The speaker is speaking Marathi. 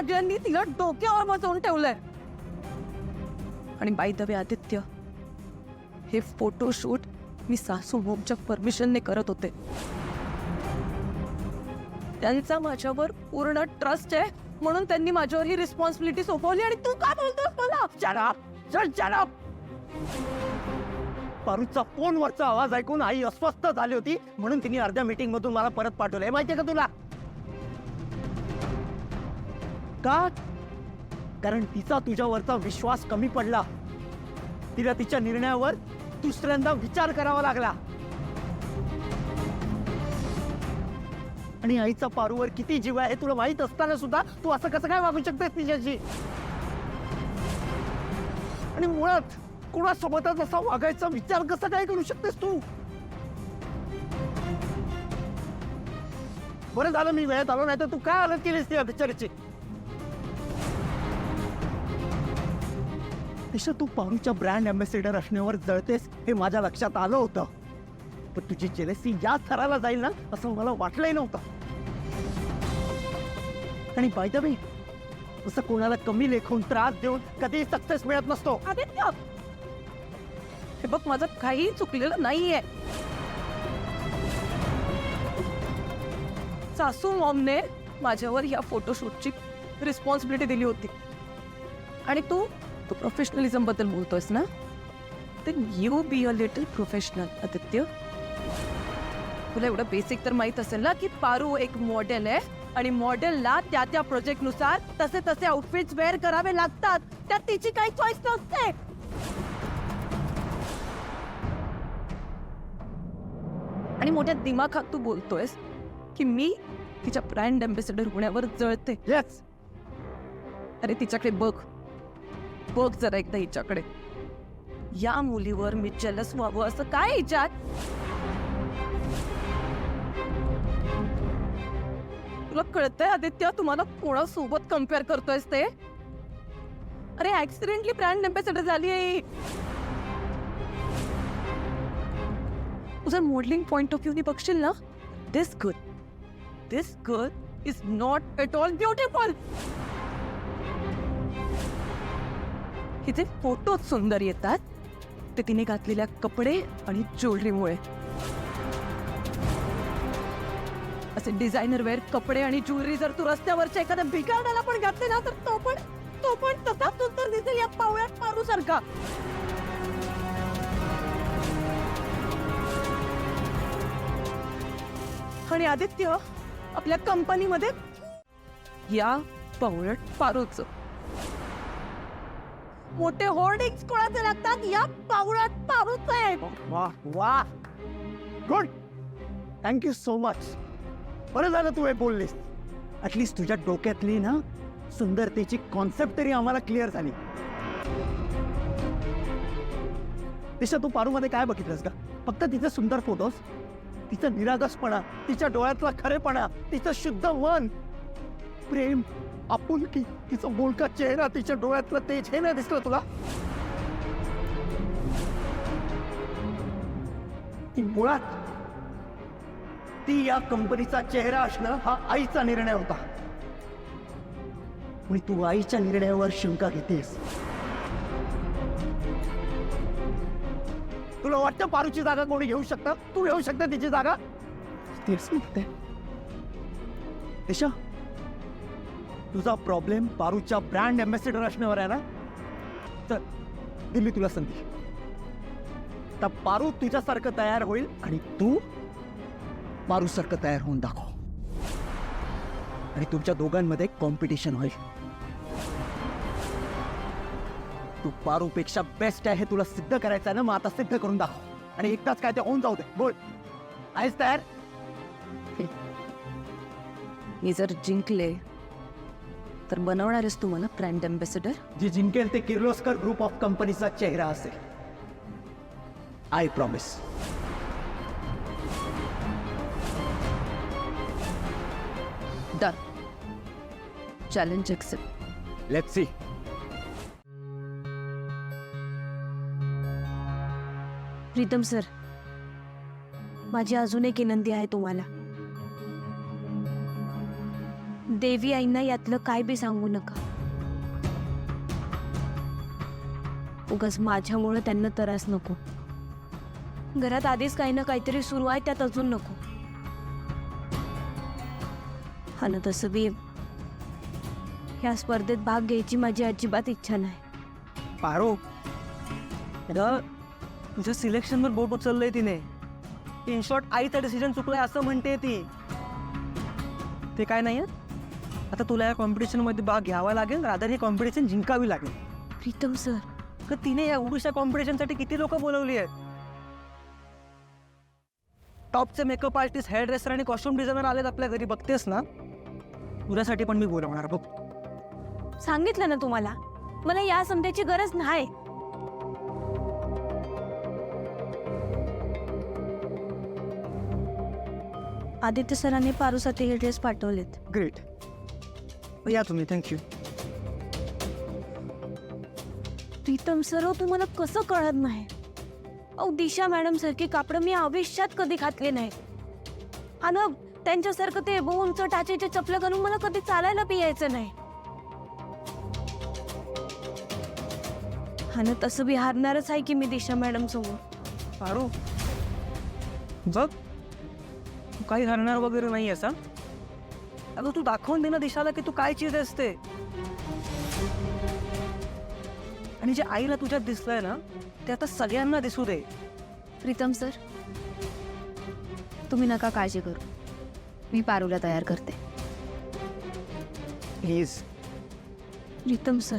सगळ्यांनी तिला डोक्यावर बसवून ठेवलंय. आणि बाय द वे आदित्य, हे फोटोशूट मी सासू मोमच्या परमिशनने करत होते. त्यांचा माझ्यावर पूर्ण ट्रस्ट आहे म्हणून त्यांनी माझ्यावर ही रिस्पॉन्सिबिलिटी सोपवली. आणि तू काय बोलतोस मला? Shut up. पारूचा फोनवरचा आवाज ऐकून आई अस्वस्थ झाली होती म्हणून तिने अर्ध्या मीटिंग मधून मला परत पाठवलंय. माहितीये का तुला का? कारण तिचा तुझ्यावरचा विश्वास कमी पडला. तिला तिच्या निर्णयावर दुसऱ्यांदा विचार करावा लागला. आणि आईचा पारूवर किती जीव आहे हे तुला माहित असताना सुद्धा तू असं कसं काय वागू शकतेस तिच्याशी? आणि मुळात कुणासोबतच असा वागायचा विचार कसा काय करू शकतेस तू? बरं झालं मी वेळेत आलो, नाही तर तू काय हालत केलीस ती बिचारीची. दिशा, तू पारूच्या ब्रँड अँबॅसेडर असण्यावर जळतेस हे माझ्या लक्षात आलं होतं, पण तुझी जेलसी या थराला जाईल ना असं मला वाटलंही नव्हतं. आणि बाय द वे, असं कोणाला कमी लेखून त्रास देऊन कधीही सक्सेस मिळत नसतो. आदित्य, हे बघ, माझं काही चुकलेलं नाहीये. सासू मॉमने माझ्यावर या फोटोशूटची रिस्पॉन्सिबिलिटी दिली होती. आणि तू प्रोफेशनलिझम बद्दल बोलतोयस ना, तर you be a little professional Aditya. तुला एवढं बेसिक तर माहित असेल ना की पारू एक मॉडेल आहे आणि मॉडेलला त्या त्या प्रोजेक्टनुसार तसे तसे आउटफिट्स वेअर करावे लागतात. त्यात तिची काही चॉईस नसते. आणि मोठ्या दिमाखात तू बोलतोयस की मी तिच्या ब्रँड अँबॅसेडर होण्यावर जळते. येस. अरे तिच्याकडे बघ जरा एकदा हिच्याकडे. या मुलीवर मी जेलस व्हावं असं काय हिच्यात? तुला कळतंय आदित्य, तुम्हाला कोणासोबत कम्पेअर करतोयस ते? अरे ऍक्सिडेंटली ब्रँड अँबॅसेडर झाली आहे. जर मॉडेलिंग पॉइंट ऑफ व्ह्यूने बघशील ना, this girl is not at all beautiful. हिचे फोटोच सुंदर येतात ते तिने घातलेल्या कपडे आणि ज्वेलरीमुळे. असे डिझायनर वेअर कपडे आणि ज्वेलरी जर तू रस्त्यावरच्या एखाद्या भिकारणाला पण घातले ना, तर तो पण तसा सुंदर दिसेल या पावळ्यात पारू सारखा. आणि आदित्य, आपल्या कंपनीमध्ये या पावळ्यात पारूच मोठे होर्डिंग्स कोणाचे लागतात? या पावळ्यात पारूच आहे. वा वा, गुड, थँक्यू सो मच. बरं झालं तू हे बोललीस. ऍटलीस्ट तुझ्या डोक्यातली ना सुंदरतेची कॉन्सेप्ट तरी आम्हाला क्लिअर झाली. दिशा, तू पारूमध्ये काय बघितलंस का? फक्त तिचे सुंदर फोटोज, तिचा निरागसपणा, तिच्या डोळ्यातला खरेपणा, तिचं शुद्ध मन, प्रेम, आपुलकी, तिचा बोलका चेहरा, तिच्या डोळ्यातलं तेज, हे नाही दिसलं तुला? ती मुळात ती या कंपनीचा चेहरा असणं हा आईचा निर्णय होता. आणि तू आईच्या निर्णयावर शंका घेतेस. तुला वाटतं पारूची जागा कोणी घेऊ शकतं? तू घेऊ शकते तिची जागा? तेच म्हणते. दिशा, तुझा प्रॉब्लेम पारूच्या ब्रँड अँबॅसेडर असण्यावर आहे ना, तर दिली तुला संधी. तर पारू तुझ्यासारखं तयार होईल आणि तू पारू सारखं तयार होऊन दाखव. आणि तुमच्या दोघांमध्ये कॉम्पिटिशन होईल. तू पारूपेक्षा बेस्ट आहे हे तुला सिद्ध करायचं आहे ना, मग आता सिद्ध करून दाखव. आणि एकदाच काय ते होऊन जाऊ दे. बोल, आहेस तयार? मी जर जिंकले तर बनवणारच तू मला ब्रँड अँबॅसेडर? जी जिंकेल ते किर्लोस्कर ग्रुप ऑफ कंपनीचा चेहरा असेल. I promise. Done. Challenge accept. Let's see. Pritam sir, माझी अजून एक विनंती आहे तुम्हाला. देवी आईंना यातलं काय बी सांगू नका. उगाच माझ्यामुळं त्यांना त्रास नको. घरात आधीच काही ना काहीतरी सुरू आहे, त्यात अजून नको. हा ना, तसं बी ह्या स्पर्धेत भाग घ्यायची माझी अजिबात इच्छा नाही. पारो, अगं, तुझ्या सिलेक्शनवर बोट उचललंय तिने. इन शॉर्ट आईचा डिसिजन चुकलाय असं म्हणते ती. ते काय नाही आता तुला या कॉम्पिटिशनमध्ये भाग घ्यावा लागेल, रादर ही कॉम्पिटिशन जिंकावी लागेल. प्रीतम सर, तर तिने या उडीशा कॉम्पिटिशनसाठी किती लोक बोलवली आहेत. टॉपचे मेकअप आर्टिस्ट, हेअर ड्रेसर आणि कॉस्ट्युम डिझायनर आलेत आपल्या घरी, बघतेस ना. तुझ्यासाठी पण मी बोलवणार बघ. सांगितलं ना तुम्हाला, मला या संध्याची गरज नाही. आदित्य सरांनी पारूसाठी हे ड्रेस पाठवलेत. ग्रेट, या तुम्ही. थँक्यू. प्रीतम सर, हो तुम्हाला कसं कळत नाही? अहो, दिशा मॅडम सारखी कापडं मी आयुष्यात कधी घातले नाही. आणि त्यांच्यासारखं ते उंच टाचेचे चपलं घालून मला कधी चालायला बी यायचं नाही. हा ना, तसं बी हारणारच आहे की मी दिशा मॅडम समोर. पारो, बघ, तू काही हरणार वगैरे नाही असा. अगं, तू दाखवून दे ना दिशाला की तू काय चीज असते. आणि जे आईला तुझ्यात दिसलंय ना, ते आता सगळ्यांना दिसू दे. प्रीतम सर, तुम्ही नका काळजी करू, मी पारूला तयार करते. प्लीज. प्रीतम सर,